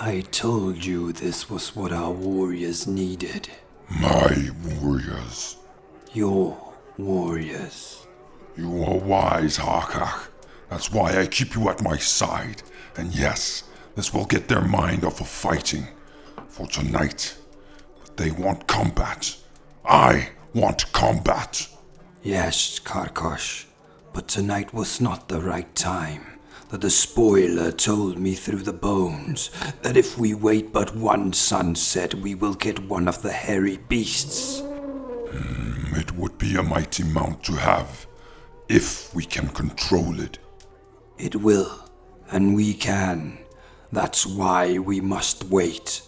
I told you this was what our warriors needed. My warriors. Your warriors. You are wise, Harkakh. That's why I keep you at my side. And yes, this will get their mind off of fighting. For tonight. But they want combat. I want combat. Yes, Carkush. But tonight was not the right time. The despoiler told me through the bones that if we wait but one sunset, we will get one of the hairy beasts. It would be a mighty mount to have, if we can control it. It will, and we can. That's why we must wait.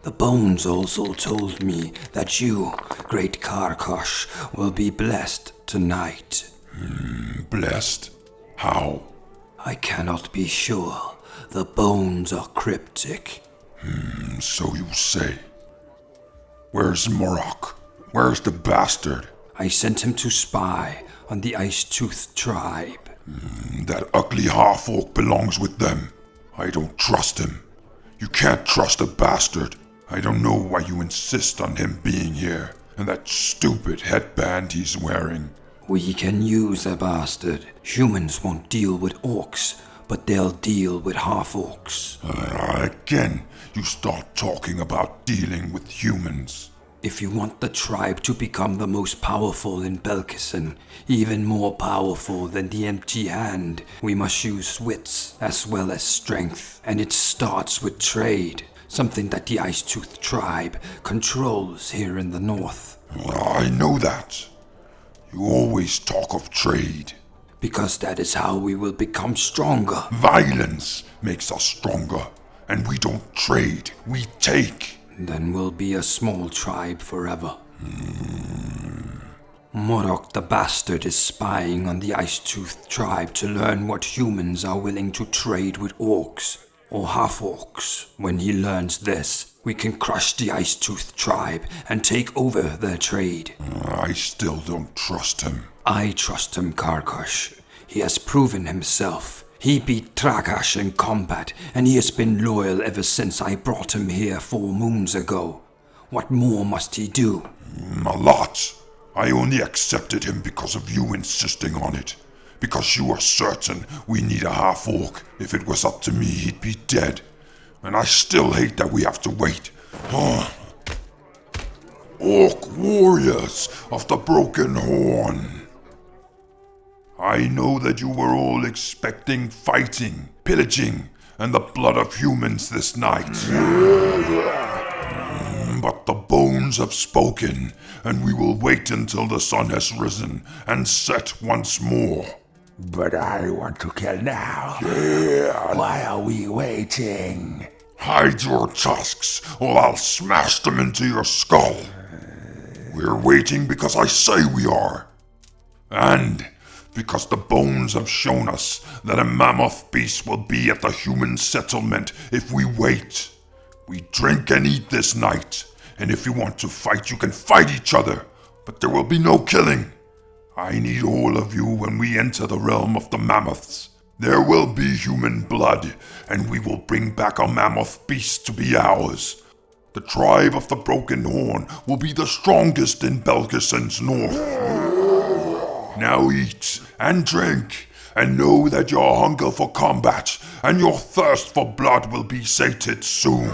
The bones also told me that you, great Carkush, will be blessed tonight. Blessed? How? I cannot be sure. The bones are cryptic. So you say. Where's Morok? Where's the bastard? I sent him to spy on the Ice-Toothed tribe. That ugly half-orc belongs with them. I don't trust him. You can't trust a bastard. I don't know why you insist on him being here, and that stupid headband he's wearing. We can use a bastard. Humans won't deal with orcs, but they'll deal with half-orcs. Again, you start talking about dealing with humans. If you want the tribe to become the most powerful in Belkzen, even more powerful than the Empty Hand, we must use wits as well as strength. And it starts with trade, something that the Ice-Toothed tribe controls here in the north. I know that. You always talk of trade. Because that is how we will become stronger. Violence makes us stronger, and we don't trade, we take. Then we'll be a small tribe forever. Morok the Bastard is spying on the Ice-Toothed tribe to learn what humans are willing to trade with orcs or half-orcs. When he learns this, we can crush the Ice-Toothed tribe and take over their trade. I still don't trust him. I trust him, Carkush. He has proven himself. He beat Trakash in combat, and he has been loyal ever since I brought him here 4 moons ago. What more must he do? A lot. I only accepted him because of you insisting on it. Because you are certain we need a half-orc. If it was up to me, he'd be dead. And I still hate that we have to wait. Orc warriors of the Broken Horn. I know that you were all expecting fighting, pillaging, and the blood of humans this night. But the bones have spoken, and we will wait until the sun has risen and set once more. But I want to kill now. Yeah. Why are we waiting? Hide your tusks, or I'll smash them into your skull. We're waiting because I say we are. And because the bones have shown us that a mammoth beast will be at the human settlement if we wait. We drink and eat this night, and if you want to fight, you can fight each other, but there will be no killing. I need all of you when we enter the realm of the mammoths. There will be human blood, and we will bring back a mammoth beast to be ours. The tribe of the Broken Horn will be the strongest in Belkzen's north. Now eat and drink, and know that your hunger for combat and your thirst for blood will be sated soon.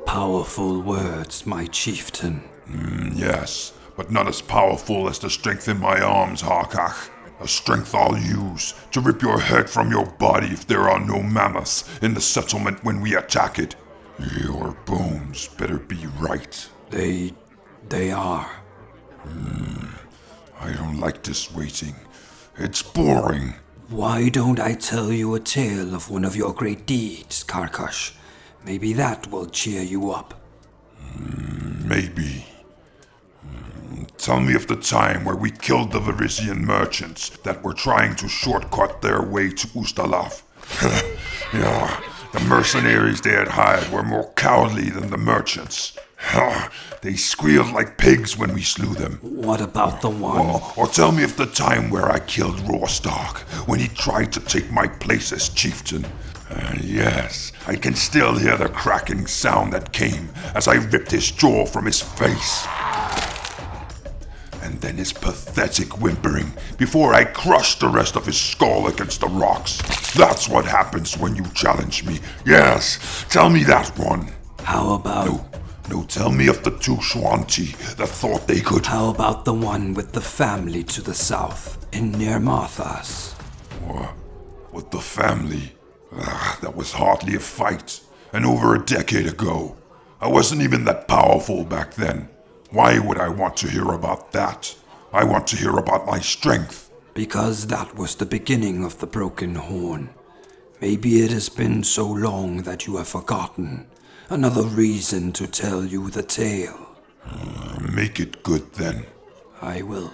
Powerful words, my chieftain. Yes, but not as powerful as the strength in my arms, Harkakh. A strength I'll use to rip your head from your body if there are no mammoths in the settlement when we attack it. Your bones better be right. They are. I don't like this waiting. It's boring. Why don't I tell you a tale of one of your great deeds, Carkush? Maybe that will cheer you up. Maybe. Tell me of the time where we killed the Varisian merchants that were trying to shortcut their way to Ustalav. Yeah, the mercenaries they had hired were more cowardly than the merchants. Ha! They squealed like pigs when we slew them. What about the one? Or tell me of the time where I killed Rostark, when he tried to take my place as chieftain. Yes, I can still hear the cracking sound that came as I ripped his jaw from his face. And then his pathetic whimpering before I crushed the rest of his skull against the rocks. That's what happens when you challenge me. Yes, tell me that one. How about... No, tell me of the two Shuanti that thought they could... How about the one with the family to the south, in near Marthas? With the family? That was hardly a fight, and over a decade ago. I wasn't even that powerful back then. Why would I want to hear about that? I want to hear about my strength. Because that was the beginning of the Broken Horn. Maybe it has been so long that you have forgotten. Another reason to tell you the tale. Make it good then. I will.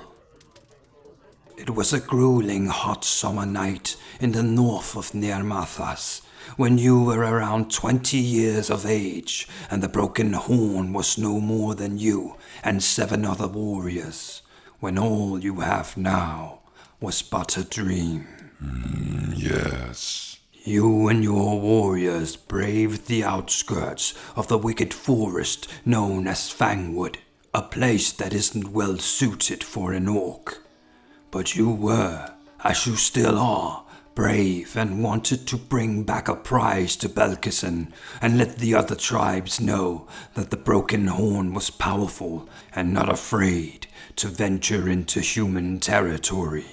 It was a grueling hot summer night in the north of Nirmathas, when you were around 20 years of age, and the Broken Horn was no more than you and 7 other warriors, when all you have now was but a dream. Yes. You and your warriors braved the outskirts of the wicked forest known as Fangwood, a place that isn't well suited for an orc. But you were, as you still are, brave and wanted to bring back a prize to Belkzen and let the other tribes know that the Broken Horn was powerful and not afraid to venture into human territory.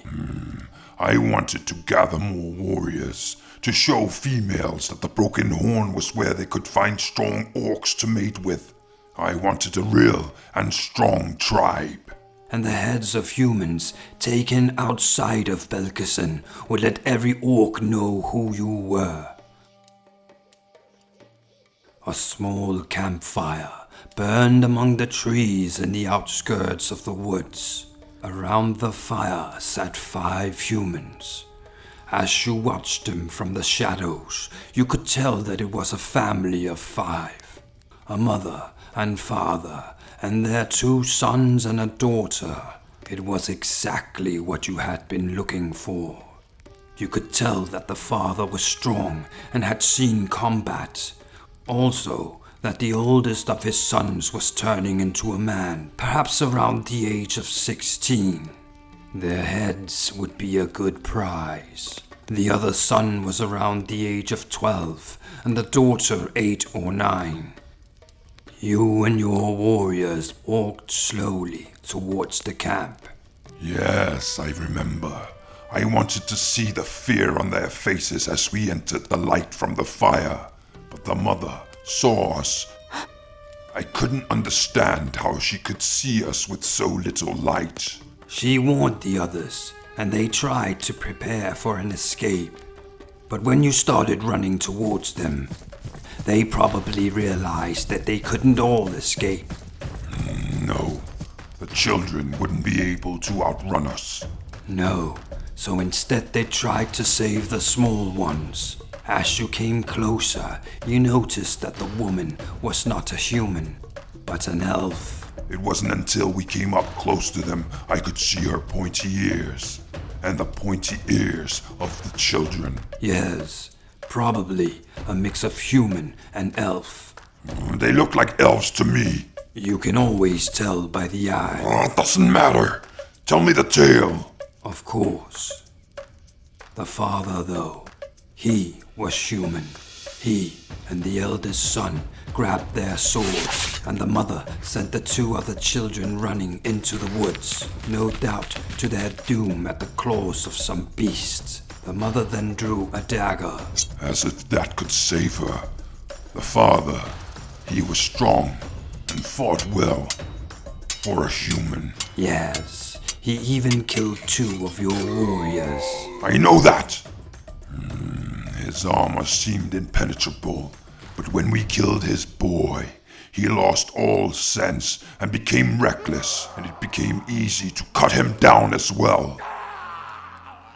I wanted to gather more warriors, to show females that the Broken Horn was where they could find strong orcs to mate with. I wanted a real and strong tribe. And the heads of humans taken outside of Belkzen would let every orc know who you were. A small campfire burned among the trees in the outskirts of the woods. Around the fire sat 5 humans. As you watched them from the shadows, you could tell that it was a family of 5. A mother and father, and their 2 sons and a daughter. It was exactly what you had been looking for. You could tell that the father was strong and had seen combat. Also, that the oldest of his sons was turning into a man, perhaps around the age of 16. Their heads would be a good prize. The other son was around the age of 12, and the daughter 8 or 9. You and your warriors walked slowly towards the camp. Yes, I remember. I wanted to see the fear on their faces as we entered the light from the fire, but the mother saw us. I couldn't understand how she could see us with so little light. She warned the others, and they tried to prepare for an escape. But when you started running towards them, they probably realized that they couldn't all escape. No, the children wouldn't be able to outrun us. No, so instead they tried to save the small ones. As you came closer, you noticed that the woman was not a human, but an elf. It wasn't until we came up close to them I could see her pointy ears, and the pointy ears of the children. Yes, probably a mix of human and elf. They look like elves to me. You can always tell by the eye. It doesn't matter. Tell me the tale. Of course. The father, though, he was human. He and the eldest son grabbed their swords, and the mother sent the 2 other children running into the woods, no doubt to their doom at the claws of some beast. The mother then drew a dagger. As if that could save her. The father, he was strong and fought well for a human. Yes, he even killed 2 of your warriors. I know that! His armor seemed impenetrable, but when we killed his boy, he lost all sense and became reckless, and it became easy to cut him down as well.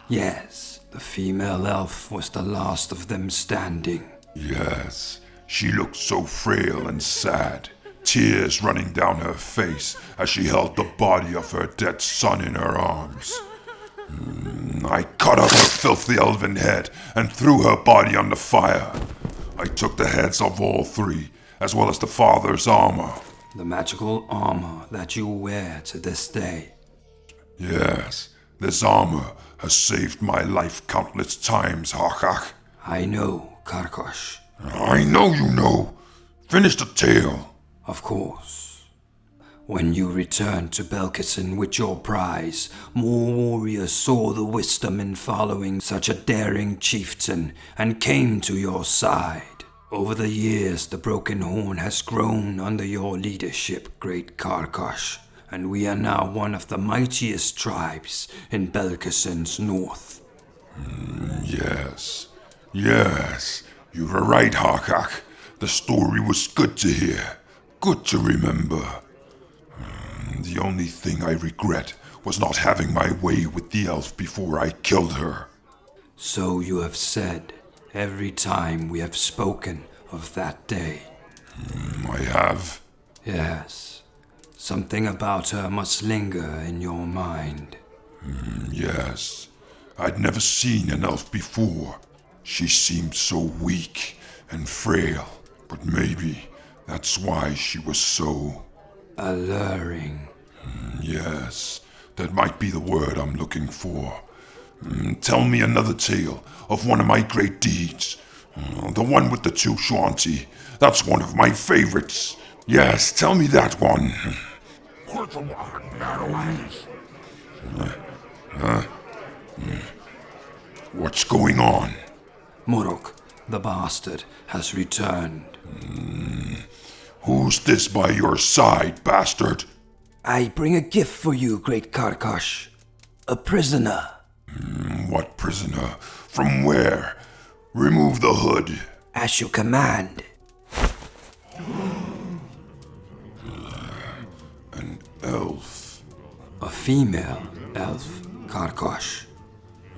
Yes, the female elf was the last of them standing. Yes, she looked so frail and sad. tears running down her face as she held the body of her dead son in her arms. I cut off her filthy elven head and threw her body on the fire. I took the heads of all three, as well as the father's armor. The magical armor that you wear to this day. Yes, this armor has saved my life countless times, Harkakh. I know, Carkush. I know you know. Finish the tale. Of course. When you returned to Belkzen with your prize, more warriors saw the wisdom in following such a daring chieftain and came to your side. Over the years, the Broken Horn has grown under your leadership, great Carkush, and we are now one of the mightiest tribes in Belkzen's north. Yes, you were right, Harkakh. The story was good to hear, good to remember. The only thing I regret was not having my way with the elf before I killed her. So you have said every time we have spoken of that day. I have. Yes. Something about her must linger in your mind. Yes. I'd never seen an elf before. She seemed so weak and frail, but maybe that's why she was so... alluring. Yes, that might be the word I'm looking for. Tell me another tale of one of my great deeds. The one with the two shanty. That's one of my favorites. Yes, tell me that one. What's going on? Morok, the bastard, has returned. Who's this by your side, bastard? I bring a gift for you, great Carkush. A prisoner. What prisoner? From where? Remove the hood. As you command. An elf. A female elf, Carkush.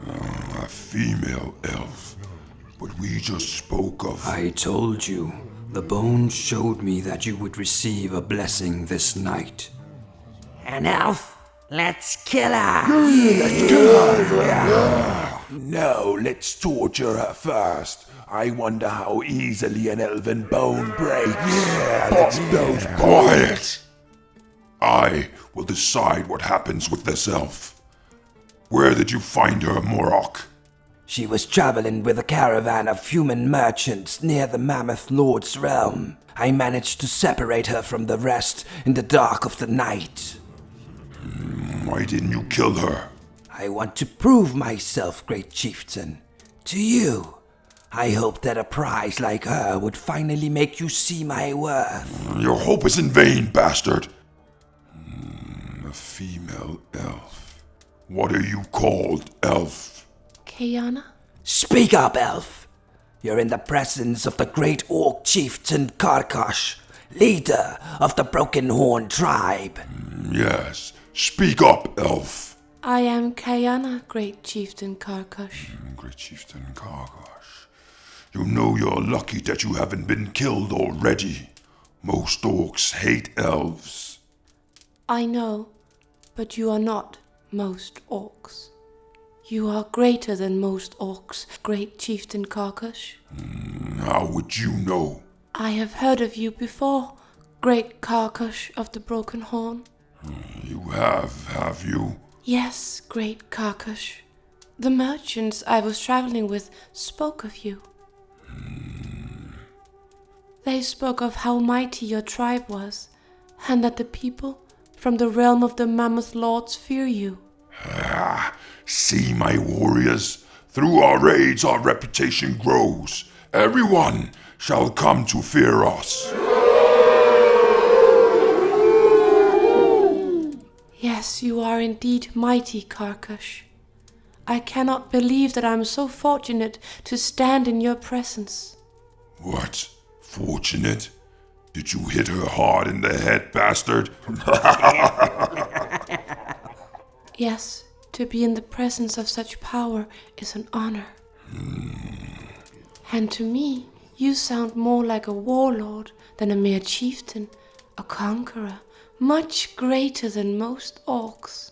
A female elf. But we just spoke of... I told you. The bones showed me that you would receive a blessing this night. An elf? Let's kill her! No, let's torture her first. I wonder how easily an elven bone breaks. Yeah, let's both Quiet! I will decide what happens with this elf. Where did you find her, Morok? She was traveling with a caravan of human merchants near the Mammoth Lord's realm. I managed to separate her from the rest in the dark of the night. Why didn't you kill her? I want to prove myself, great chieftain. To you. I hope that a prize like her would finally make you see my worth. Your hope is in vain, bastard. A female elf. What are you called, elf? Kayana? Speak up, elf. You're in the presence of the great orc chieftain Carkush, leader of the Broken Horn tribe. Yes, speak up, elf. I am Kayana, great chieftain Carkush. Great chieftain Carkush. You know you're lucky that you haven't been killed already. Most orcs hate elves. I know, but you are not most orcs. You are greater than most orcs, great chieftain Carkush. How would you know? I have heard of you before, great Carkush of the Broken Horn. You have you? Yes, great Carkush. The merchants I was traveling with spoke of you. They spoke of how mighty your tribe was, and that the people from the realm of the Mammoth Lords fear you. See, my warriors, through our raids our reputation grows. Everyone shall come to fear us. Yes, you are indeed mighty, Carkush. I cannot believe that I am so fortunate to stand in your presence. What? Fortunate? Did you hit her hard in the head, bastard? Yes, to be in the presence of such power is an honor. And to me, you sound more like a warlord than a mere chieftain, A conqueror, much greater than most orcs.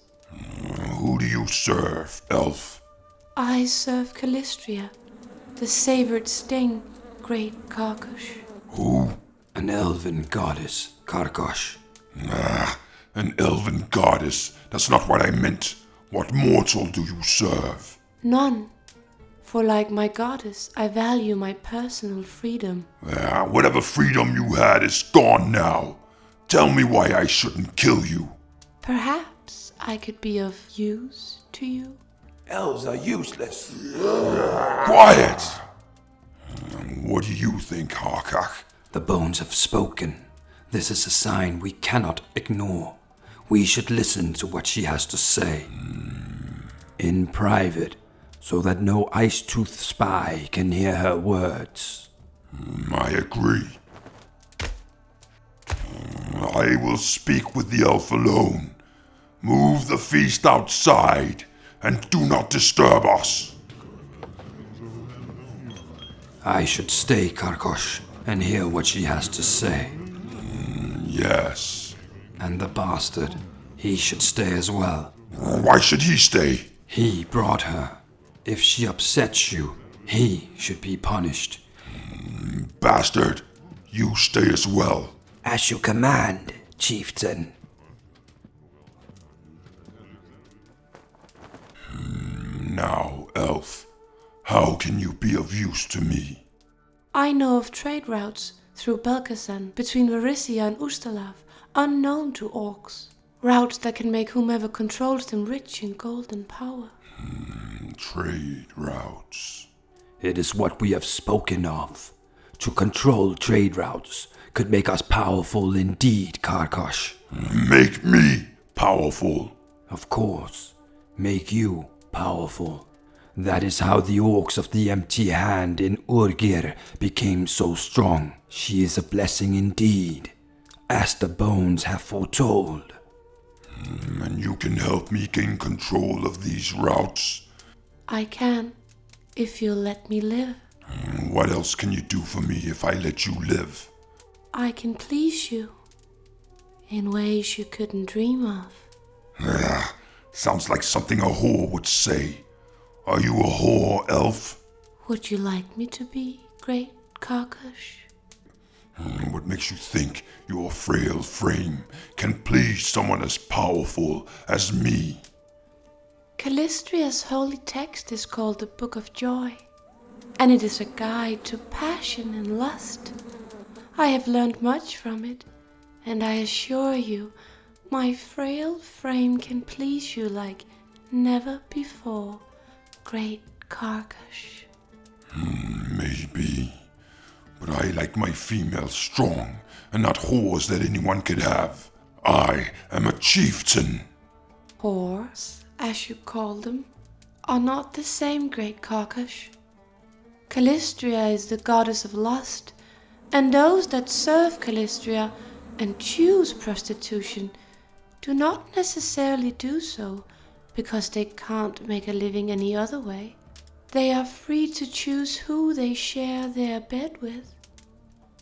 Who do you serve, elf? I serve Calistria, the savored sting, great Carkush. Who? An elven goddess, Carkush. An elven goddess. That's not what I meant. What mortal do you serve? None. For like my goddess, I value my personal freedom. Whatever freedom you had is gone now. Tell me why I shouldn't kill you. Perhaps I could be of use to you. Elves are useless. Quiet! What do you think, Harkakh? The bones have spoken. This is a sign we cannot ignore. We should listen to what she has to say. In private, so that no ice-toothed spy can hear her words. I agree. I will speak with the elf alone. Move the feast outside, and do not disturb us. I should stay, Carkush, and hear what she has to say. Yes. And the bastard, he should stay as well. Why should he stay? He brought her. If she upsets you, he should be punished. Bastard, you stay as well. As you command, chieftain. Now, elf, how can you be of use to me? I know of trade routes through Belkzen between Varisia and Ustalav, unknown to orcs. Routes that can make whomever controls them rich in gold and power. Trade routes. It is what we have spoken of. To control trade routes could make us powerful indeed, Carkush. Make me powerful. Of course, make you powerful. That is how the orcs of the Empty Hand in Urgir became so strong. She is a blessing indeed, as the bones have foretold. And you can help me gain control of these routes. I can, if you'll let me live. What else can you do for me if I let you live? I can please you in ways you couldn't dream of. Sounds like something a whore would say. Are you a whore, elf? Would you like me to be, great Carkush? What makes you think your frail frame can please someone as powerful as me? Calistria's holy text is called the Book of Joy, and it is a guide to passion and lust. I have learned much from it, and I assure you, my frail frame can please you like never before, great Carkush. Maybe. But I like my females strong, and not whores that anyone could have. I am a chieftain. Whores, as you call them, are not the same, great Carkush. Calistria is the goddess of lust, and those that serve Calistria and choose prostitution do not necessarily do so because they can't make a living any other way. They are free to choose who they share their bed with.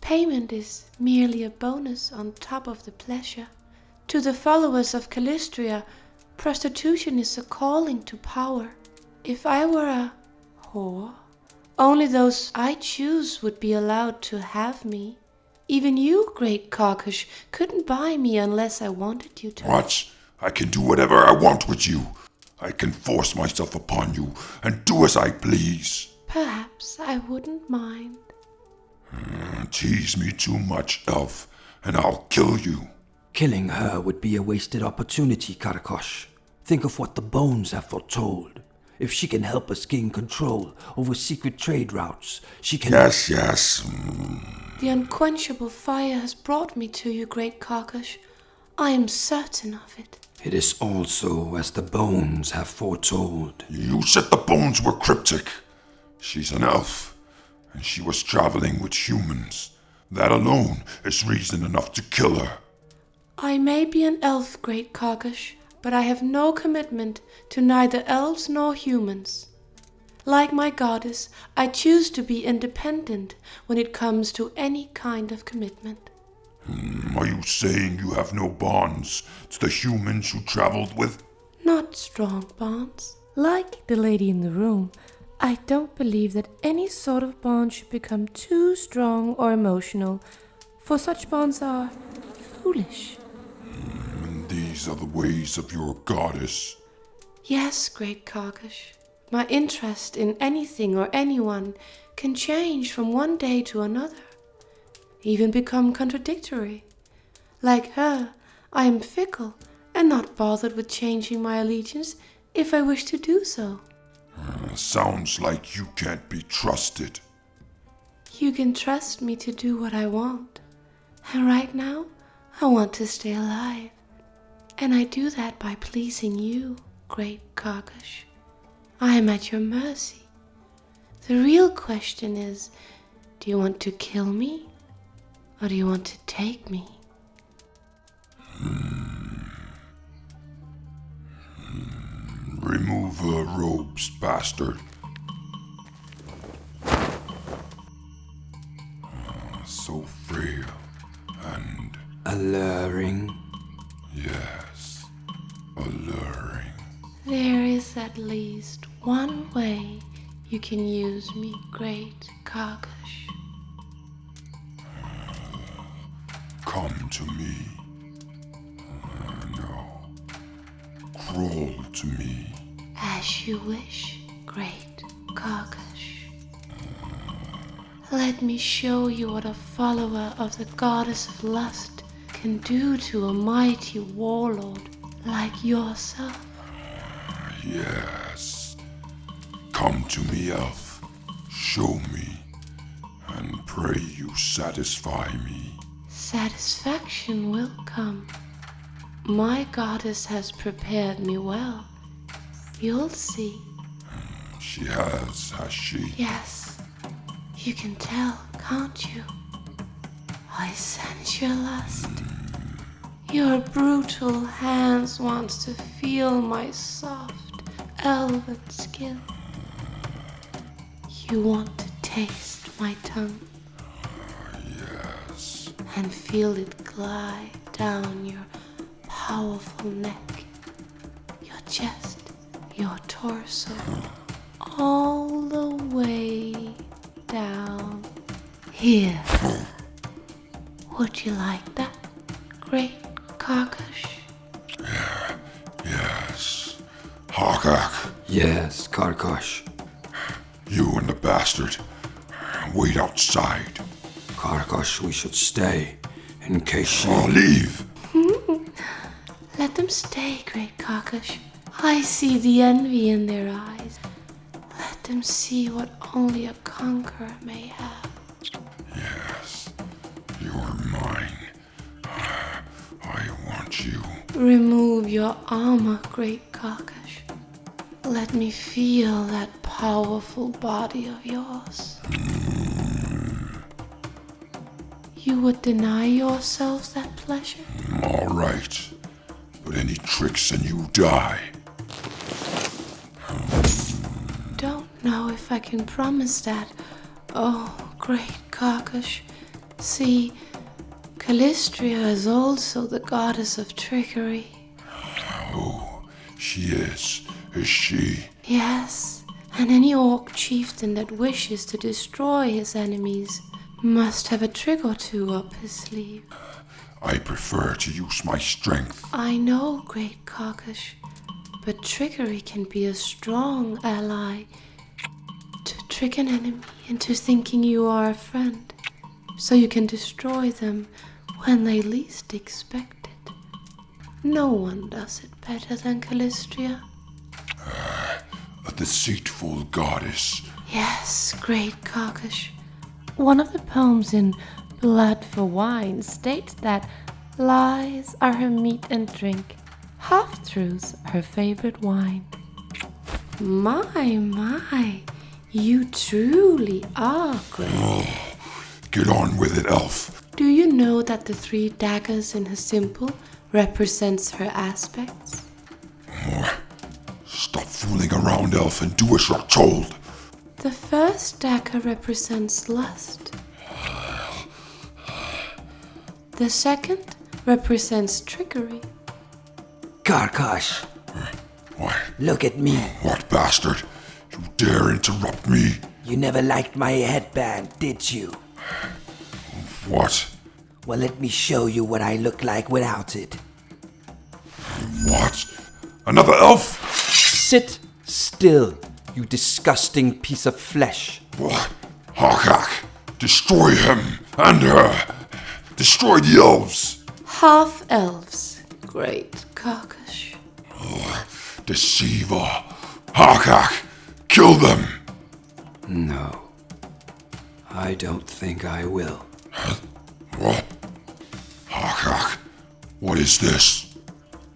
Payment is merely a bonus on top of the pleasure. To the followers of Calistria, prostitution is a calling to power. If I were a whore, only those I choose would be allowed to have me. Even you, great Carkush, couldn't buy me unless I wanted you to. What? I can do whatever I want with you. I can force myself upon you and do as I please. Perhaps I wouldn't mind. Tease me too much, elf, and I'll kill you. Killing her would be a wasted opportunity, Carkush. Think of what the bones have foretold. If she can help us gain control over secret trade routes, she can... Yes. The unquenchable fire has brought me to you, great Carkush. I am certain of it. It is also as the bones have foretold. You said the bones were cryptic. She's an elf, and she was traveling with humans. That alone is reason enough to kill her. I may be an elf, great Carkush, but I have no commitment to neither elves nor humans. Like my goddess, I choose to be independent when it comes to any kind of commitment. Are you saying you have no bonds to the humans you traveled with? Not strong bonds. Like the lady in the room, I don't believe that any sort of bond should become too strong or emotional, for such bonds are foolish. And these are the ways of your goddess. Yes, great Carkush. My interest in anything or anyone can change from one day to another, even become contradictory. Like her, I am fickle and not bothered with changing my allegiance if I wish to do so. Sounds like you can't be trusted. You can trust me to do what I want. And right now, I want to stay alive. And I do that by pleasing you, great Carkush. I am at your mercy. The real question is, do you want to kill me? Or do you want to take me? Remove her robes, bastard. So frail and... Alluring. yes, alluring. There is at least one way you can use me, great Carkush. Come to me. No. Crawl to me. As you wish, great Carkush. Let me show you what a follower of the goddess of lust can do to a mighty warlord like yourself. Yes. Come to me, elf. Show me. And pray you satisfy me. Satisfaction will come. My goddess has prepared me well. You'll see. She has she? Yes, you can tell, can't you? I sense your lust. Your brutal hands wants to feel my soft, elven skin. You want to taste my tongue. Yes. And feel it glide down your powerful neck, your chest, your torso, all the way down here. Would you like that, great Carkush? Yes. Harkakh, Yes, Carkush. you and the bastard. Wait outside. Carkush, we should stay, in case she... Or leave. Let them stay, great Carkush. I see the envy in their eyes. Let them see what only a conqueror may have. Yes. You're mine. I want you. Remove your armor, great Carkush. Let me feel that powerful body of yours. You would deny yourselves that pleasure? All right. But any tricks and you die. Don't know if I can promise that. Oh, great Carkush. See, Calistria is also the goddess of trickery. Oh, she is she? Yes, and any orc chieftain that wishes to destroy his enemies must have a trick or two up his sleeve. I prefer to use my strength. I know, great Carkush, but trickery can be a strong ally. To trick an enemy into thinking you are a friend, so you can destroy them when they least expect it. No one does it better than Calistria. A deceitful goddess. Yes, great Carkush. One of the poems in Blood for Wine states that lies are her meat and drink, half-truths her favorite wine. My, you truly are great. Get on with it, elf. Do you know that the 3 daggers in her symbol represents her aspects? Stop fooling around, elf, and do as you're told. The first dagger represents lust. The second represents trickery. Carkush, What? look at me. What bastard? You dare interrupt me? You never liked my headband, did you? What? Well, let me show you what I look like without it. What? Another elf? Sit still, you disgusting piece of flesh. What? Harkakh, destroy him and her. Destroy the elves. Half-elves, great Carkush. Deceiver. Harkakh, kill them. No, I don't think I will. What? Harkakh, what is this?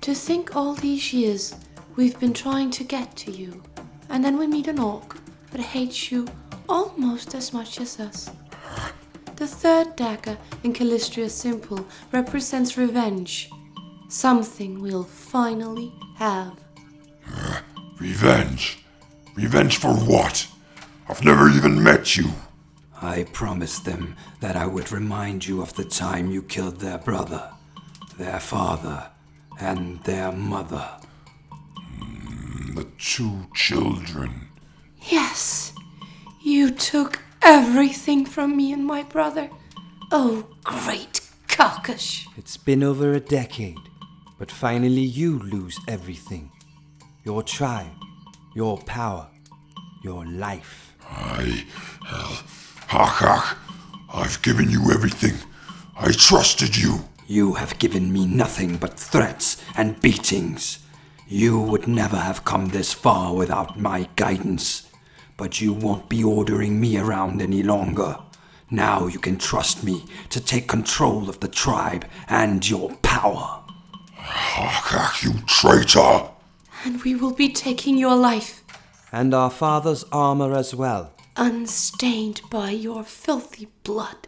To think all these years we've been trying to get to you, and then we meet an orc that hates you almost as much as us. The third dagger in Calistria's symbol represents revenge. Something we'll finally have. Revenge? Revenge for what? I've never even met you. I promised them that I would remind you of the time you killed their brother, their father, and their mother. The 2 children. Yes, you took everything from me and my brother. Oh, great Carkush. It's been over a decade, but finally you lose everything. Your tribe, your power, your life. Harkakh, I've given you everything. I trusted you. You have given me nothing but threats and beatings. You would never have come this far without my guidance. But you won't be ordering me around any longer. Now you can trust me to take control of the tribe and your power. Harkakh, you traitor! And we will be taking your life, And our father's armor as well. unstained by your filthy blood.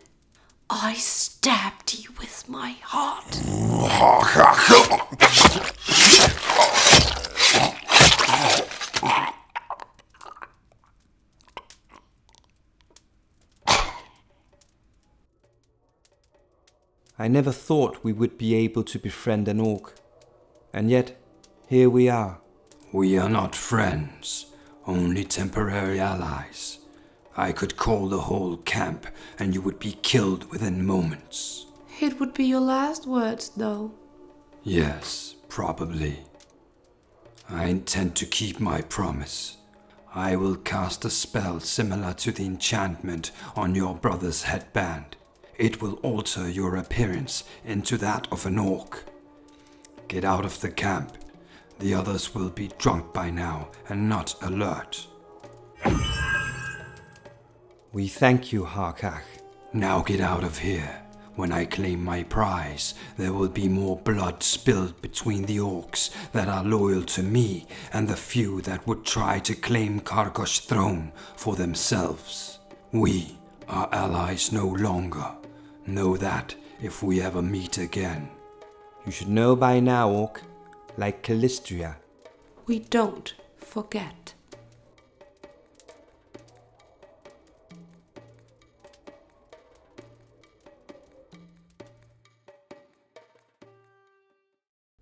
I stabbed you with my heart. I never thought we would be able to befriend an orc. And yet, here we are. We are not friends, only temporary allies. I could call the whole camp and you would be killed within moments. It would be your last words, though. Yes, probably. I intend to keep my promise. I will cast a spell similar to the enchantment on your brother's headband. It will alter your appearance into that of an orc. Get out of the camp. The others will be drunk by now and not alert. We thank you, Harkakh. Now get out of here. When I claim my prize, there will be more blood spilled between the orcs that are loyal to me and the few that would try to claim Carkush's throne for themselves. We are allies no longer. Know that if we ever meet again. You should know by now, orc. Like Calistria. We don't forget.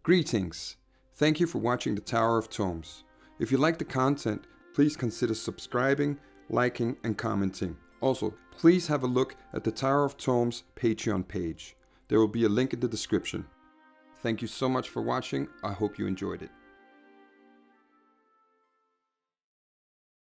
Greetings! Thank you for watching the Tower of Tomes. If you like the content, please consider subscribing, liking, and commenting. Also, please have a look at the Tower of Tomes Patreon page. There will be a link in the description. Thank you so much for watching. I hope you enjoyed it.